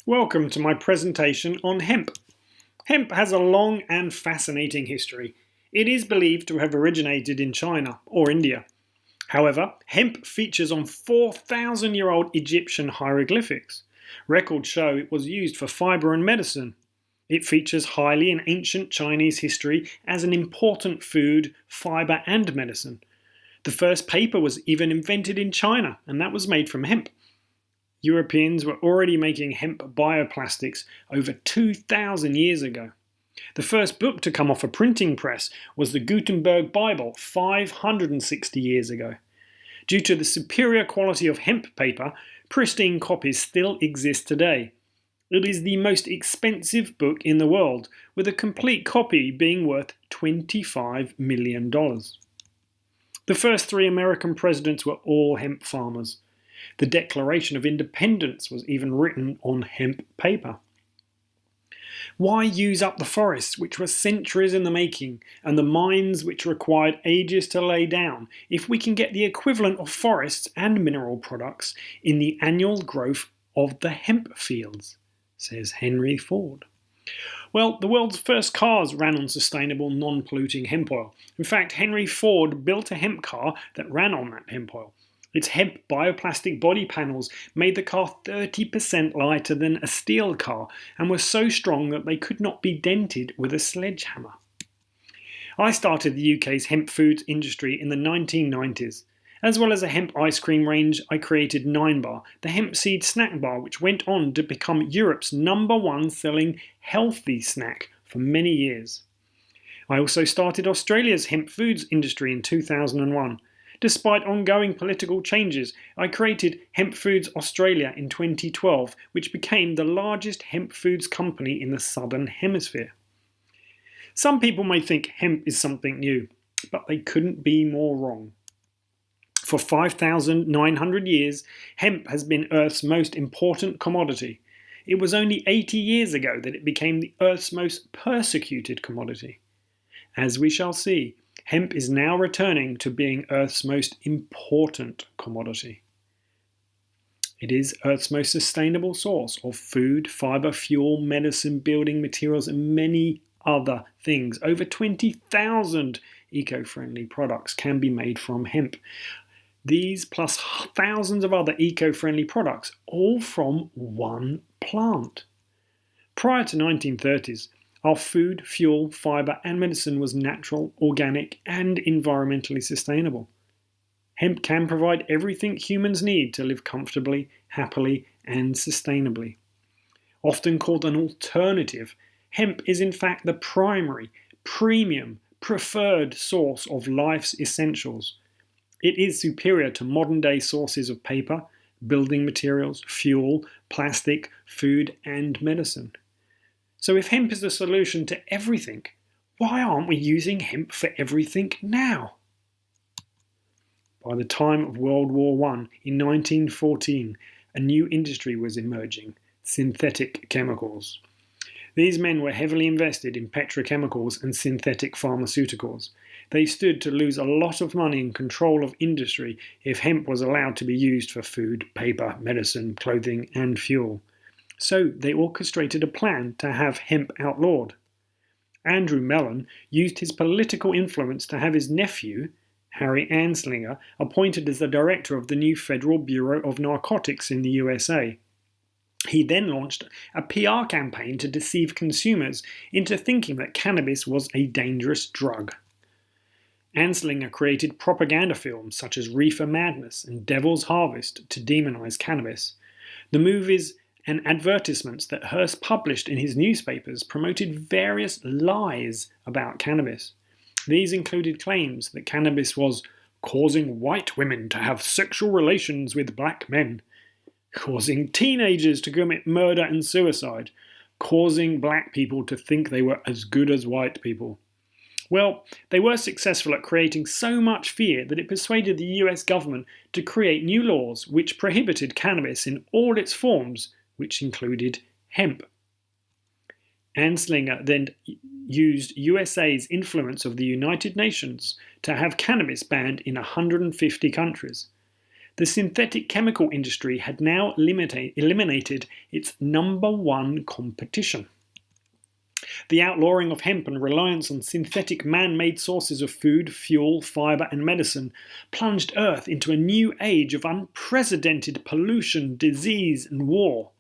Welcome to my presentation on hemp. Hemp has a long and fascinating history. It is believed to have originated in China or India. However, hemp features on 4,000-year-old Egyptian hieroglyphics. Records show it was used for fiber and medicine. It features highly in ancient Chinese history as an important food, fiber and medicine. The first paper was even invented in China, and that was made from hemp. Europeans were already making hemp bioplastics over 2,000 years ago. The first book to come off a printing press was the Gutenberg Bible 560 years ago. Due to the superior quality of hemp paper, pristine copies still exist today. It is the most expensive book in the world, with a complete copy being worth $25 million. The first 3 American presidents were all hemp farmers. The Declaration of Independence was even written on hemp paper. Why use up the forests, which were centuries in the making, and the mines which required ages to lay down, if we can get the equivalent of forests and mineral products in the annual growth of the hemp fields, says Henry Ford. Well, the world's first cars ran on sustainable, non-polluting hemp oil. In fact, Henry Ford built a hemp car that ran on that hemp oil. Its hemp bioplastic body panels made the car 30% lighter than a steel car and were so strong that they could not be dented with a sledgehammer. I started the UK's hemp foods industry in the 1990s. As well as a hemp ice cream range, I created 9Bar, the hemp seed snack bar, which went on to become Europe's #1 selling healthy snack for many years. I also started Australia's hemp foods industry in 2001. Despite ongoing political changes, I created Hemp Foods Australia in 2012, which became the largest hemp foods company in the Southern Hemisphere. Some people may think hemp is something new, but they couldn't be more wrong. For 5,900 years, hemp has been Earth's most important commodity. It was only 80 years ago that it became the Earth's most persecuted commodity. As we shall see, hemp is now returning to being Earth's most important commodity. It is Earth's most sustainable source of food, fiber, fuel, medicine, building materials, and many other things. Over 20,000 eco-friendly products can be made from hemp. These plus thousands of other eco-friendly products, all from one plant. Prior to 1930s, our food, fuel, fiber, and medicine was natural, organic, and environmentally sustainable. Hemp can provide everything humans need to live comfortably, happily, and sustainably. Often called an alternative, hemp is in fact the primary, premium, preferred source of life's essentials. It is superior to modern-day sources of paper, building materials, fuel, plastic, food, and medicine. So if hemp is the solution to everything, why aren't we using hemp for everything now? By the time of World War I, in 1914, a new industry was emerging: synthetic chemicals. These men were heavily invested in petrochemicals and synthetic pharmaceuticals. They stood to lose a lot of money and control of industry if hemp was allowed to be used for food, paper, medicine, clothing, and fuel. So they orchestrated a plan to have hemp outlawed. Andrew Mellon used his political influence to have his nephew, Harry Anslinger, appointed as the director of the new Federal Bureau of Narcotics in the USA. He then launched a PR campaign to deceive consumers into thinking that cannabis was a dangerous drug. Anslinger created propaganda films such as Reefer Madness and Devil's Harvest to demonize cannabis. The movies and advertisements that Hearst published in his newspapers promoted various lies about cannabis. These included claims that cannabis was causing white women to have sexual relations with black men, causing teenagers to commit murder and suicide, causing black people to think they were as good as white people. Well, they were successful at creating so much fear that it persuaded the US government to create new laws which prohibited cannabis in all its forms, which included hemp. Anslinger then used USA's influence of the United Nations to have cannabis banned in 150 countries. The synthetic chemical industry had now eliminated its number one competition. The outlawing of hemp and reliance on synthetic man-made sources of food, fuel, fibre and medicine plunged Earth into a new age of unprecedented pollution, disease and war.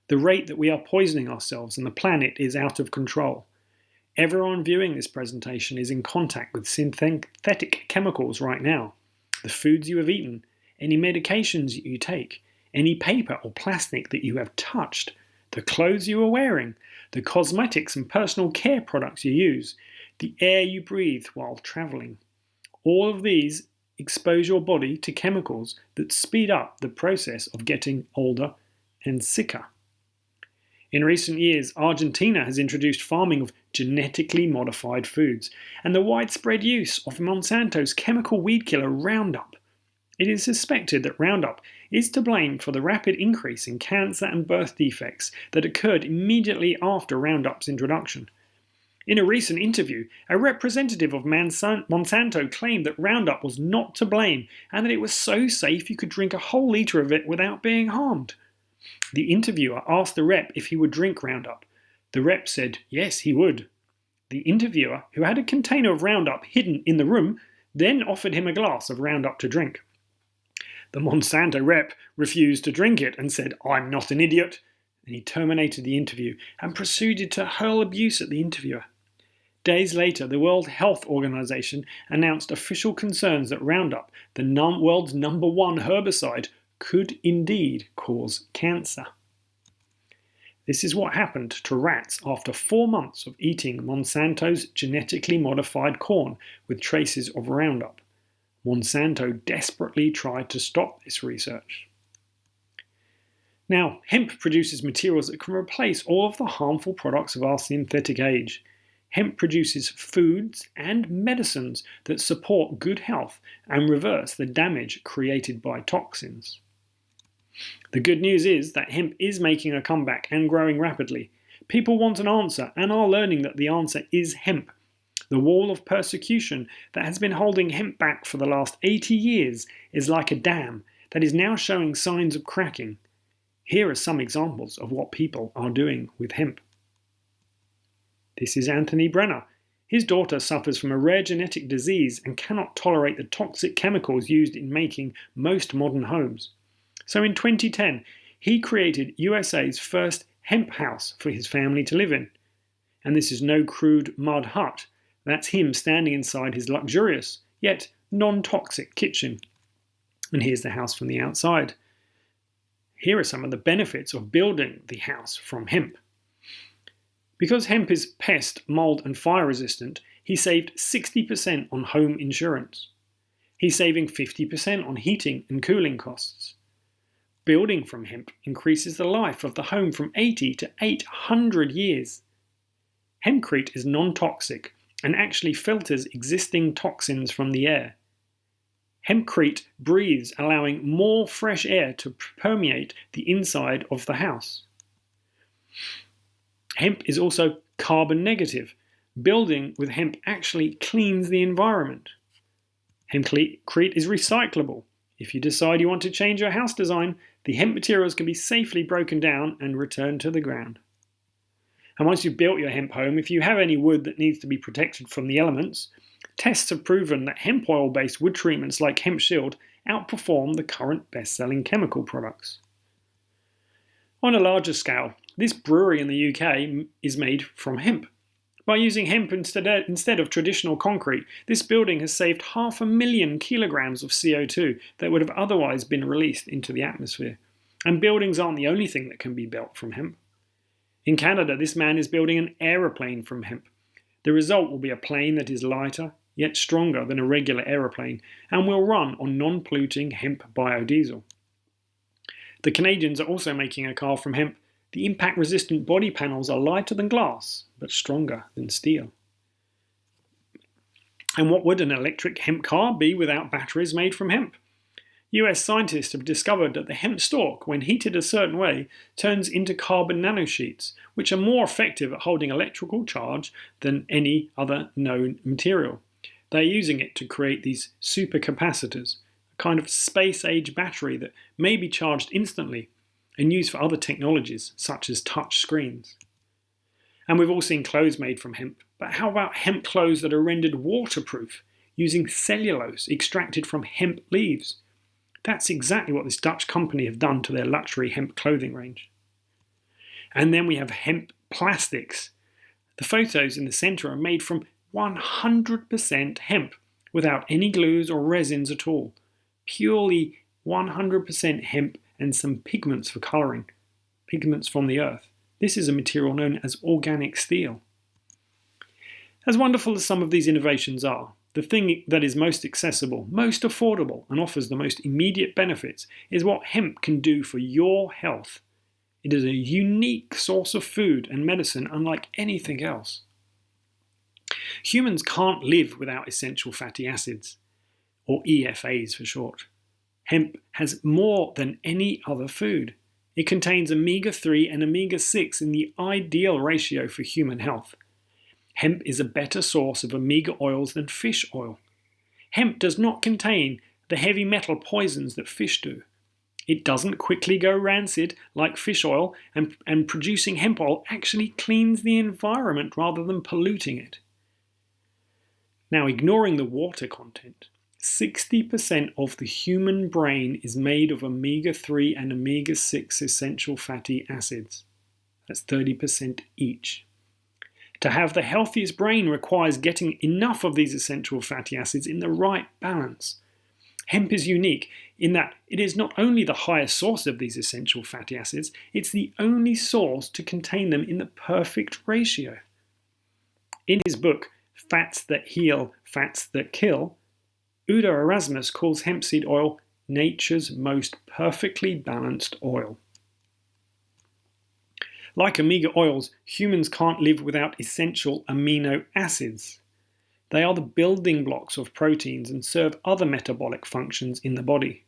The rate that we are poisoning ourselves and the planet is out of control. Everyone viewing this presentation is in contact with synthetic chemicals right now. The foods you have eaten, any medications you take, any paper or plastic that you have touched, the clothes you are wearing, the cosmetics and personal care products you use, the air you breathe while travelling. All of these expose your body to chemicals that speed up the process of getting older and sicker. In recent years, Argentina has introduced farming of genetically modified foods and the widespread use of Monsanto's chemical weed killer Roundup. It is suspected that Roundup is to blame for the rapid increase in cancer and birth defects that occurred immediately after Roundup's introduction. In a recent interview, a representative of Monsanto claimed that Roundup was not to blame and that it was so safe you could drink a whole litre of it without being harmed. The interviewer asked the rep if he would drink Roundup. The rep said yes, he would. The interviewer, who had a container of Roundup hidden in the room, then offered him a glass of Roundup to drink. The Monsanto rep refused to drink it and said, "I'm not an idiot." And he terminated the interview and proceeded to hurl abuse at the interviewer. Days later, the World Health Organization announced official concerns that Roundup, the world's number one herbicide, could indeed cause cancer. This is what happened to rats after 4 months of eating Monsanto's genetically modified corn with traces of Roundup. Monsanto desperately tried to stop this research. Now, hemp produces materials that can replace all of the harmful products of our synthetic age. Hemp produces foods and medicines that support good health and reverse the damage created by toxins. The good news is that hemp is making a comeback and growing rapidly. People want an answer and are learning that the answer is hemp. The wall of persecution that has been holding hemp back for the last 80 years is like a dam that is now showing signs of cracking. Here are some examples of what people are doing with hemp. This is Anthony Brenner. His daughter suffers from a rare genetic disease and cannot tolerate the toxic chemicals used in making most modern homes. So in 2010, he created USA's first hemp house for his family to live in. And this is no crude mud hut. That's him standing inside his luxurious, yet non-toxic kitchen. And here's the house from the outside. Here are some of the benefits of building the house from hemp. Because hemp is pest, mold and fire resistant, he saved 60% on home insurance. He's saving 50% on heating and cooling costs. Building from hemp increases the life of the home from 80 to 800 years. Hempcrete is non-toxic and actually filters existing toxins from the air. Hempcrete breathes, allowing more fresh air to permeate the inside of the house. Hemp is also carbon negative. Building with hemp actually cleans the environment. Hempcrete is recyclable. If you decide you want to change your house design, the hemp materials can be safely broken down and returned to the ground. And once you've built your hemp home, if you have any wood that needs to be protected from the elements, tests have proven that hemp oil-based wood treatments like Hemp Shield outperform the current best-selling chemical products. On a larger scale, this brewery in the UK is made from hemp. By using hemp instead of traditional concrete, this building has saved 500,000 kilograms of CO2 that would have otherwise been released into the atmosphere. And buildings aren't the only thing that can be built from hemp. In Canada, this man is building an aeroplane from hemp. The result will be a plane that is lighter, yet stronger than a regular aeroplane, and will run on non-polluting hemp biodiesel. The Canadians are also making a car from hemp. The impact-resistant body panels are lighter than glass, but stronger than steel. And what would an electric hemp car be without batteries made from hemp? US scientists have discovered that the hemp stalk, when heated a certain way, turns into carbon nanosheets, which are more effective at holding electrical charge than any other known material. They're using it to create these supercapacitors, a kind of space-age battery that may be charged instantly and used for other technologies, such as touch screens. And we've all seen clothes made from hemp, but how about hemp clothes that are rendered waterproof using cellulose extracted from hemp leaves? That's exactly what this Dutch company have done to their luxury hemp clothing range. And then we have hemp plastics. The photos in the center are made from 100% hemp, without any glues or resins at all. Purely 100% hemp and some pigments for coloring, pigments from the earth. This is a material known as organic steel. As wonderful as some of these innovations are, the thing that is most accessible, most affordable, and offers the most immediate benefits is what hemp can do for your health. It is a unique source of food and medicine unlike anything else. Humans can't live without essential fatty acids, or EFAs for short. Hemp has more than any other food. It contains omega-3 and omega-6 in the ideal ratio for human health. Hemp is a better source of omega oils than fish oil. Hemp does not contain the heavy metal poisons that fish do. It doesn't quickly go rancid like fish oil, and producing hemp oil actually cleans the environment rather than polluting it. Now, ignoring the water content, 60% of the human brain is made of omega-3 and omega-6 essential fatty acids. That's 30% each. To have the healthiest brain requires getting enough of these essential fatty acids in the right balance. Hemp is unique in that it is not only the highest source of these essential fatty acids, it's the only source to contain them in the perfect ratio. In his book, Fats That Heal, Fats That Kill, Udo Erasmus calls hemp seed oil nature's most perfectly balanced oil. Like omega oils, humans can't live without essential amino acids. They are the building blocks of proteins and serve other metabolic functions in the body.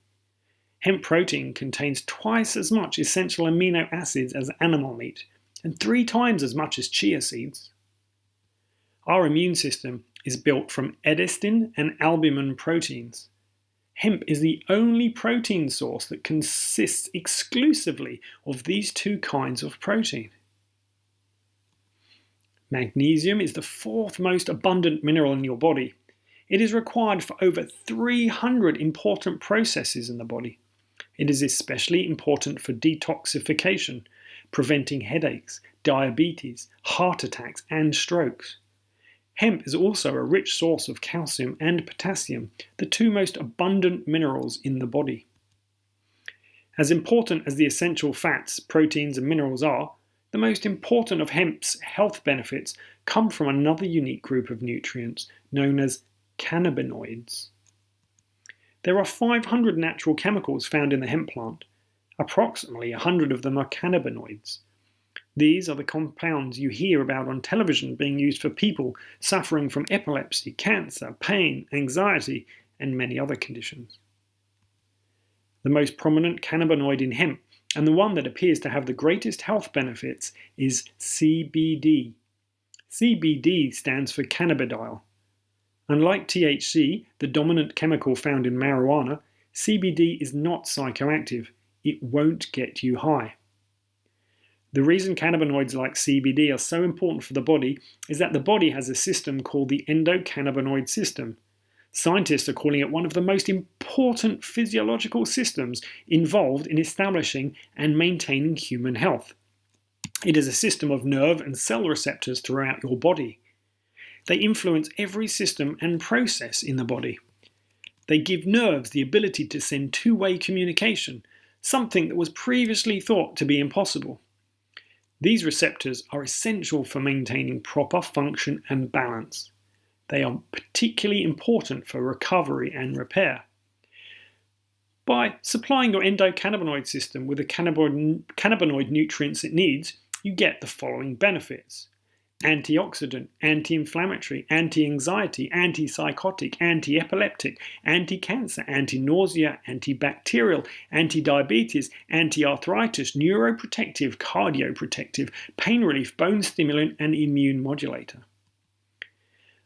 Hemp protein contains twice as much essential amino acids as animal meat, and 3 times as much as chia seeds. Our immune system is built from edestin and albumin proteins. Hemp is the only protein source that consists exclusively of these 2 kinds of protein. Magnesium is the 4th most abundant mineral in your body. It is required for over 300 important processes in the body. It is especially important for detoxification, preventing headaches, diabetes, heart attacks, and strokes. Hemp is also a rich source of calcium and potassium, the 2 most abundant minerals in the body. As important as the essential fats, proteins, and minerals are, the most important of hemp's health benefits come from another unique group of nutrients known as cannabinoids. There are 500 natural chemicals found in the hemp plant. Approximately 100 of them are cannabinoids. These are the compounds you hear about on television being used for people suffering from epilepsy, cancer, pain, anxiety, and many other conditions. The most prominent cannabinoid in hemp, and the one that appears to have the greatest health benefits, is CBD. CBD stands for cannabidiol. Unlike THC, the dominant chemical found in marijuana, CBD is not psychoactive. It won't get you high. The reason cannabinoids like CBD are so important for the body is that the body has a system called the endocannabinoid system. Scientists are calling it one of the most important physiological systems involved in establishing and maintaining human health. It is a system of nerve and cell receptors throughout your body. They influence every system and process in the body. They give nerves the ability to send 2-way communication, something that was previously thought to be impossible. These receptors are essential for maintaining proper function and balance. They are particularly important for recovery and repair. By supplying your endocannabinoid system with the cannabinoid nutrients it needs, you get the following benefits: antioxidant, anti-inflammatory, anti-anxiety, antipsychotic, anti-epileptic, anti-cancer, anti-nausea, antibacterial, anti-diabetes, anti-arthritis, neuroprotective, cardioprotective, pain relief, bone stimulant, and immune modulator.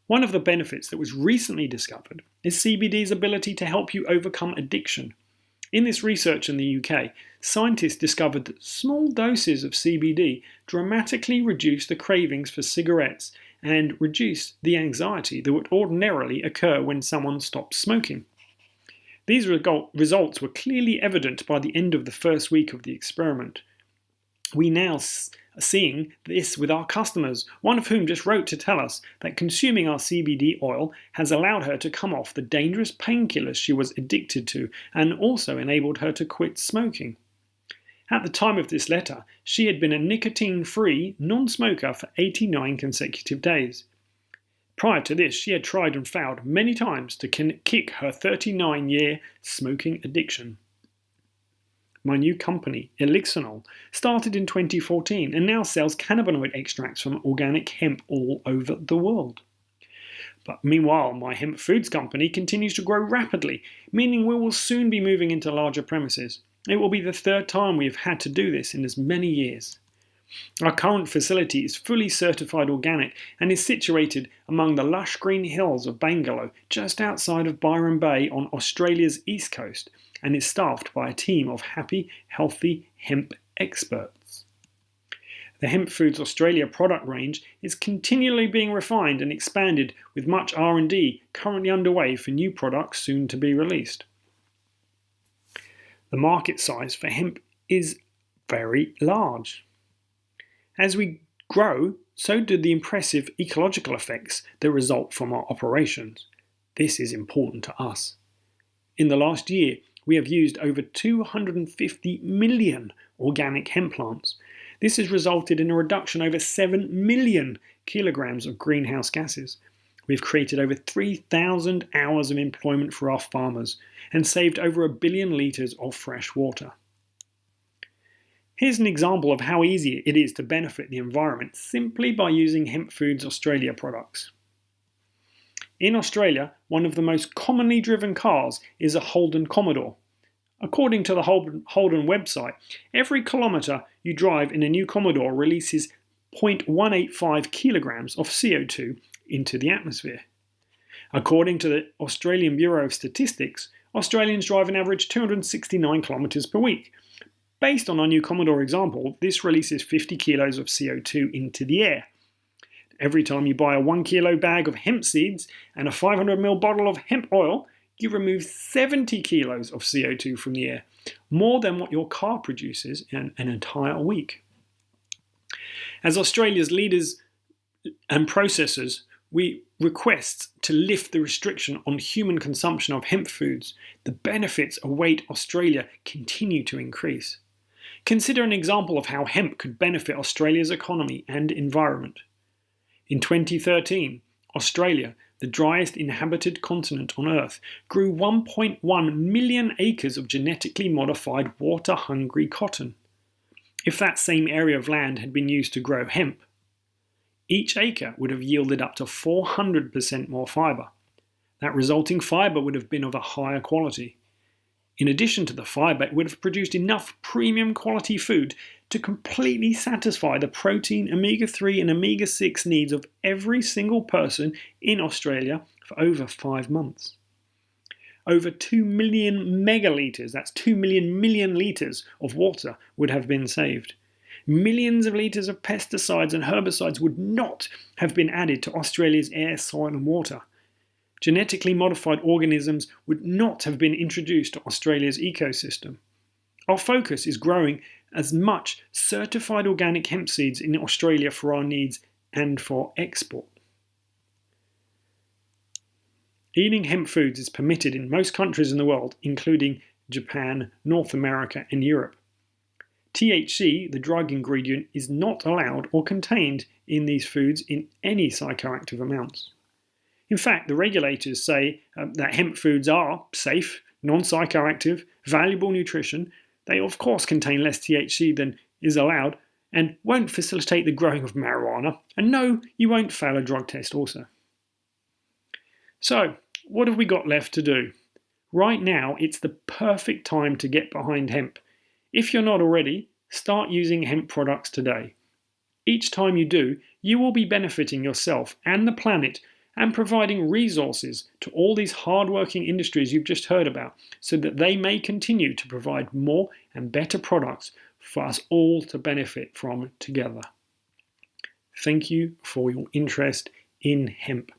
One of the benefits that was recently discovered is CBD's ability to help you overcome addiction. In this research in the UK, scientists discovered that small doses of CBD dramatically reduce the cravings for cigarettes and reduce the anxiety that would ordinarily occur when someone stops smoking. These results were clearly evident by the end of the first week of the experiment. We now are seeing this with our customers, one of whom just wrote to tell us that consuming our CBD oil has allowed her to come off the dangerous painkillers she was addicted to and also enabled her to quit smoking. At the time of this letter, she had been a nicotine-free non-smoker for 89 consecutive days. Prior to this, she had tried and failed many times to kick her 39-year smoking addiction. My new company, Elixinol, started in 2014 and now sells cannabinoid extracts from organic hemp all over the world. But meanwhile, my hemp foods company continues to grow rapidly, meaning we will soon be moving into larger premises. It will be the third time we have had to do this in as many years. Our current facility is fully certified organic and is situated among the lush green hills of Bangalore, just outside of Byron Bay on Australia's east coast, and is staffed by a team of happy, healthy hemp experts. The Hemp Foods Australia product range is continually being refined and expanded, with much R&D currently underway for new products soon to be released. The market size for hemp is very large. As we grow, so do the impressive ecological effects that result from our operations. This is important to us. In the last year, we have used over 250 million organic hemp plants. This has resulted in a reduction of over 7 million kilograms of greenhouse gases. We've created over 3,000 hours of employment for our farmers and saved over 1 billion litres of fresh water. Here's an example of how easy it is to benefit the environment simply by using Hemp Foods Australia products. In Australia, one of the most commonly driven cars is a Holden Commodore. According to the Holden website, every kilometre you drive in a new Commodore releases 0.185 kilograms of CO2 into the atmosphere. According to the Australian Bureau of Statistics, Australians drive an average 269 kilometres per week. Based on our new Commodore example, this releases 50 kilos of CO2 into the air. Every time you buy a 1 kilo bag of hemp seeds and a 500ml bottle of hemp oil, you remove 70 kilos of CO2 from the air, more than what your car produces in an entire week. As Australia's leaders and processors, we request to lift the restriction on human consumption of hemp foods. The benefits await Australia continue to increase. Consider an example of how hemp could benefit Australia's economy and environment. In 2013, Australia, the driest inhabited continent on Earth, grew 1.1 million acres of genetically modified water-hungry cotton. If that same area of land had been used to grow hemp, each acre would have yielded up to 400% more fibre. That resulting fibre would have been of a higher quality. In addition to the fibre, it would have produced enough premium quality food to completely satisfy the protein, omega-3 and omega-6 needs of every single person in Australia for over 5 months. Over 2 million megalitres, that's 2 million litres of water would have been saved. Millions of litres of pesticides and herbicides would not have been added to Australia's air, soil and water. Genetically modified organisms would not have been introduced to Australia's ecosystem. Our focus is growing as much certified organic hemp seeds in Australia for our needs and for export. Eating hemp foods is permitted in most countries in the world, including Japan, North America and Europe. THC, the drug ingredient, is not allowed or contained in these foods in any psychoactive amounts. In fact, the regulators say that hemp foods are safe, non-psychoactive, valuable nutrition. They of course contain less THC than is allowed and won't facilitate the growing of marijuana. And no, you won't fail a drug test also. So, what have we got left to do? Right now, it's the perfect time to get behind hemp. If you're not already, start using hemp products today. Each time you do, you will be benefiting yourself and the planet and providing resources to all these hard-working industries you've just heard about so that they may continue to provide more and better products for us all to benefit from together. Thank you for your interest in hemp.